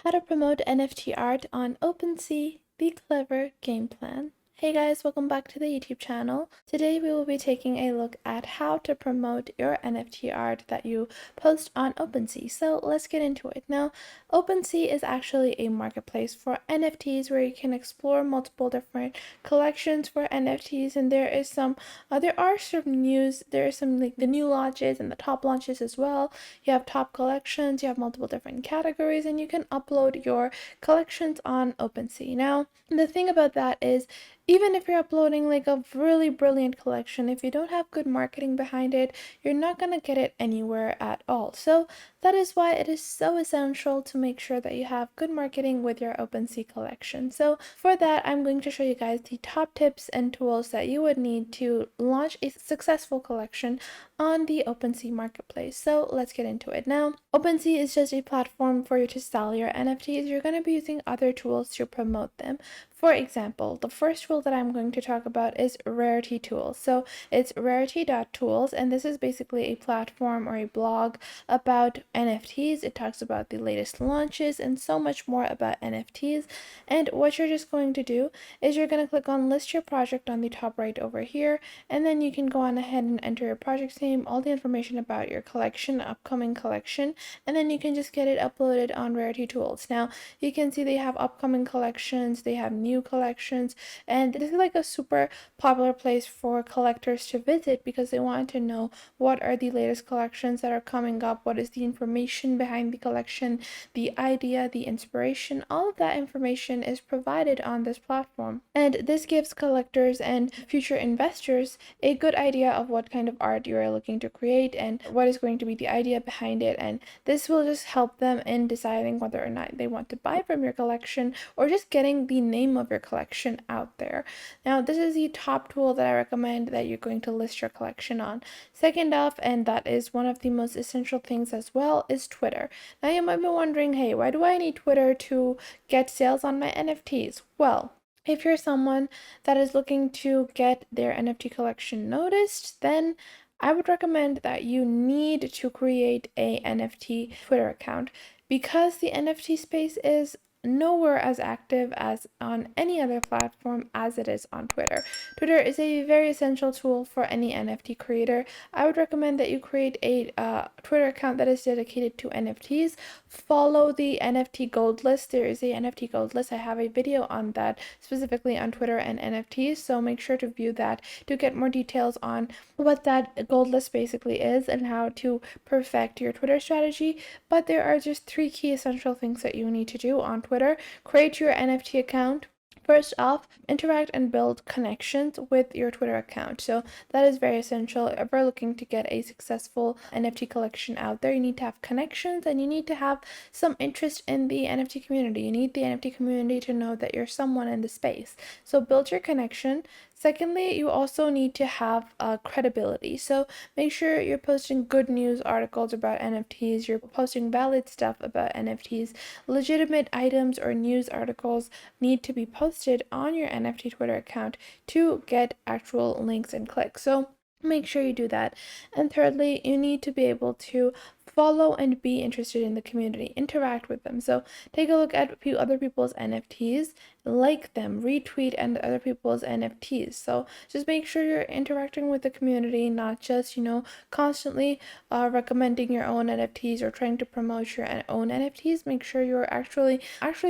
How to promote NFT art on OpenSea, the clever game plan. Hey guys, welcome back to the YouTube channel. Today we will be taking a look at how to promote your NFT art that you post on OpenSea. So let's get into it. Now, OpenSea is actually a marketplace for NFTs where you can explore multiple different collections for NFTs, and there are some news, there are some like the new launches and the top launches as well. You have top collections, you have multiple different categories, and you can upload your collections on OpenSea. Now, the thing about that is, even if you're uploading like a really brilliant collection, if you don't have good marketing behind it, you're not going to get it anywhere at all. So that is why it is so essential to make sure that you have good marketing with your OpenSea collection. So for that, I'm going to show you guys the top tips and tools that you would need to launch a successful collection on the OpenSea marketplace. So let's get into it. Now, OpenSea is just a platform for you to sell your NFTs. You're going to be using other tools to promote them. For example, the first tool that I'm going to talk about is Rarity Tools. So it's rarity.tools, and this is basically a platform or a blog about NFTs. It talks about the latest launches and so much more about NFTs. And what you're just going to do is you're going to click on list your project on the top right over here, and then you can go on ahead and enter your project's name, all the information about your collection, upcoming collection, and then you can just get it uploaded on Rarity Tools. Now, you can see they have upcoming collections, they have new collections, and this is like a super popular place for collectors to visit because they want to know what are the latest collections that are coming up, what is the information behind the collection, the idea, the inspiration. All of that information is provided on this platform, and this gives collectors and future investors a good idea of what kind of art you are looking to create and what is going to be the idea behind it, and this will just help them in deciding whether or not they want to buy from your collection or just getting the name of your collection out there. Now, this is the top tool that I recommend that you're going to list your collection on. Second off, and that is one of the most essential things as well, is Twitter. Now, you might be wondering, hey, why do I need Twitter to get sales on my NFTs? Well, if you're someone that is looking to get their NFT collection noticed, then I would recommend that you need to create a NFT Twitter account because the NFT space is nowhere as active as on any other platform as it is on Twitter. Twitter is a very essential tool for any NFT creator. I would recommend that you create a Twitter account that is dedicated to NFTs. Follow the NFT gold list. There is a NFT gold list. I have a video on that specifically on Twitter and NFTs, so make sure to view that to get more details on what that gold list basically is and how to perfect your Twitter strategy. But there are just 3 key essential things that you need to do on Twitter. Create your NFT account. First off, interact and build connections with your Twitter account. So that is very essential. If you're looking to get a successful NFT collection out there, you need to have connections and you need to have some interest in the NFT community. You need the NFT community to know that you're someone in the space. So build your connection. Secondly, you also need to have credibility. So make sure you're posting good news articles about NFTs, you're posting valid stuff about NFTs. Legitimate items or news articles need to be posted on your NFT Twitter account to get actual links and clicks. So make sure you do that. And thirdly, you need to be able to follow and be interested in the community, interact with them. So take a look at other people's NFTs, like them, retweet and other people's NFTs. So just make sure you're interacting with the community, not just, constantly recommending your own NFTs or trying to promote your own NFTs. Make sure you're actually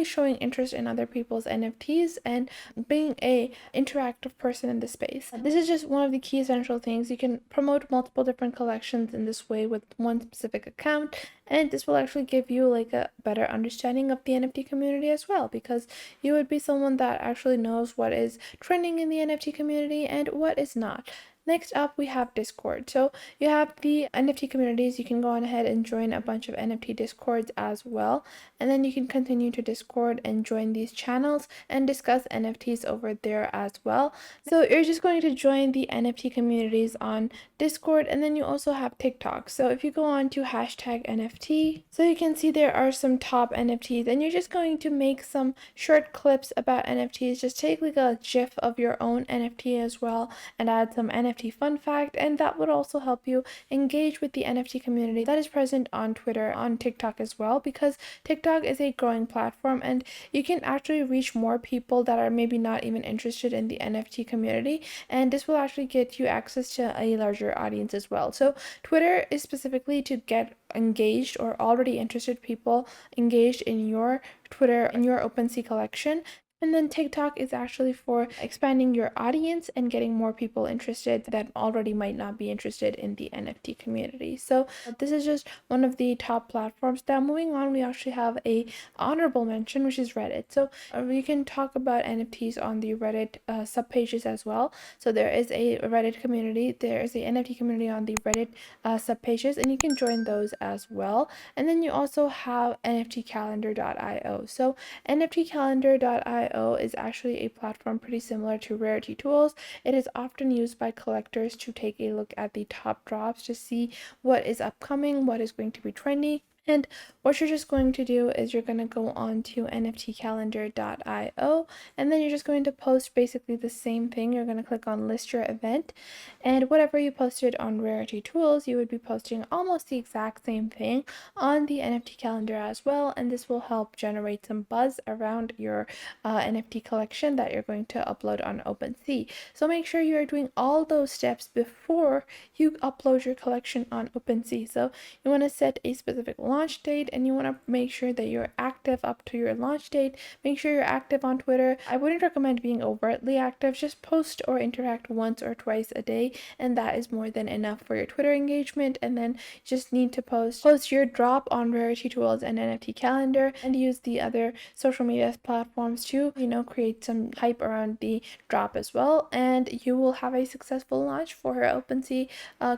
showing interest in other people's NFTs and being a interactive person in the space. This is just one of the key essential things. You can promote multiple different collections in this way with one specific account, and this will actually give you like a better understanding of the NFT community as well, because you would be someone that actually knows what is trending in the NFT community and what is not. Next up, we have Discord. So you have the NFT communities. You can go on ahead and join a bunch of NFT Discords as well. And then you can continue to Discord and join these channels and discuss NFTs over there as well. So you're just going to join the NFT communities on Discord, and then you also have TikTok. So if you go on to hashtag NFT, so you can see there are some top NFTs, and you're just going to make some short clips about NFTs. Just take like a GIF of your own NFT as well and add some NFT NFT fun fact, and that would also help you engage with the NFT community that is present on Twitter, on TikTok as well, because TikTok is a growing platform and you can actually reach more people that are maybe not even interested in the NFT community, and this will actually get you access to a larger audience as well. So Twitter is specifically to get engaged or already interested people engaged in your Twitter, in your OpenSea collection. And then TikTok is actually for expanding your audience and getting more people interested that already might not be interested in the NFT community. So this is just one of the top platforms. Now moving on, we actually have a honorable mention, which is Reddit. So we can talk about NFTs on the Reddit subpages as well. So there is a Reddit community, there is a NFT community on the Reddit subpages, and you can join those as well. And then you also have nftcalendar.io. So nftcalendar.io is actually a platform pretty similar to Rarity Tools. It is often used by collectors to take a look at the top drops to see what is upcoming, what is going to be trendy. And what you're just going to do is you're going to go on to nftcalendar.io, and then you're just going to post basically the same thing. You're going to click on list your event, and whatever you posted on Rarity Tools, you would be posting almost the exact same thing on the NFT calendar as well, and this will help generate some buzz around your NFT collection that you're going to upload on OpenSea. So make sure you're doing all those steps before you upload your collection on OpenSea. So you want to set a specific launch date, and you want to make sure that you're active up to your launch date. Make sure you're active on Twitter. I wouldn't recommend being overtly active, just post or interact once or twice a day, and that is more than enough for your Twitter engagement. And then just need to post your drop on Rarity Tools and NFT Calendar, and use the other social media platforms to, create some hype around the drop as well, and you will have a successful launch for her OpenSea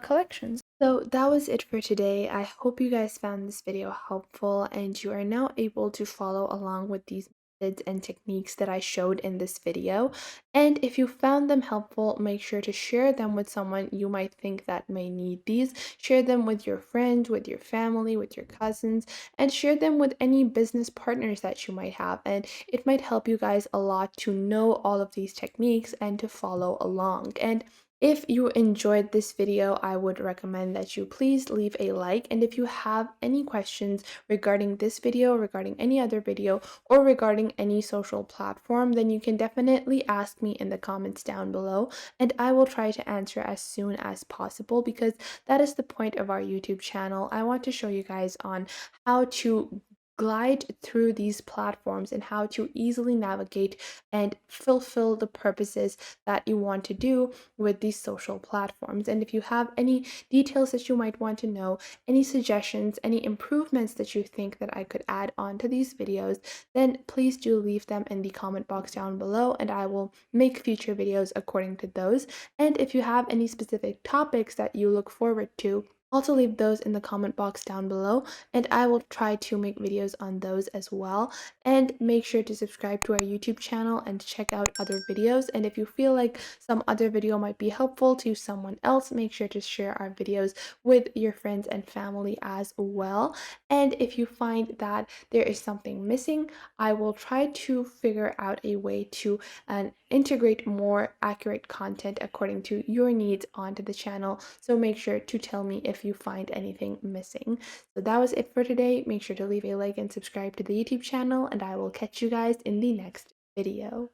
collections. So that was it for today. I hope you guys found this video helpful and you are now able to follow along with these methods and techniques that I showed in this video. And if you found them helpful, make sure to share them with someone you might think that may need these. Share them with your friends, with your family, with your cousins, and share them with any business partners that you might have. And it might help you guys a lot to know all of these techniques and to follow along. And if you enjoyed this video, I would recommend that you please leave a like. And if you have any questions regarding this video, regarding any other video, or regarding any social platform, then you can definitely ask me in the comments down below, and I will try to answer as soon as possible, because that is the point of our YouTube channel. I want to show you guys on how to glide through these platforms and how to easily navigate and fulfill the purposes that you want to do with these social platforms. And if you have any details that you might want to know, any suggestions, any improvements that you think that I could add on to these videos, then please do leave them in the comment box down below, and I will make future videos according to those. And if you have any specific topics that you look forward to, also leave those in the comment box down below, and I will try to make videos on those as well. And make sure to subscribe to our YouTube channel and check out other videos. And if you feel like some other video might be helpful to someone else, make sure to share our videos with your friends and family as well. And if you find that there is something missing, I will try to figure out a way to integrate more accurate content according to your needs onto the channel. So make sure to tell me if you find anything missing. So that was it for today. Make sure to leave a like and subscribe to the YouTube channel, and I will catch you guys in the next video.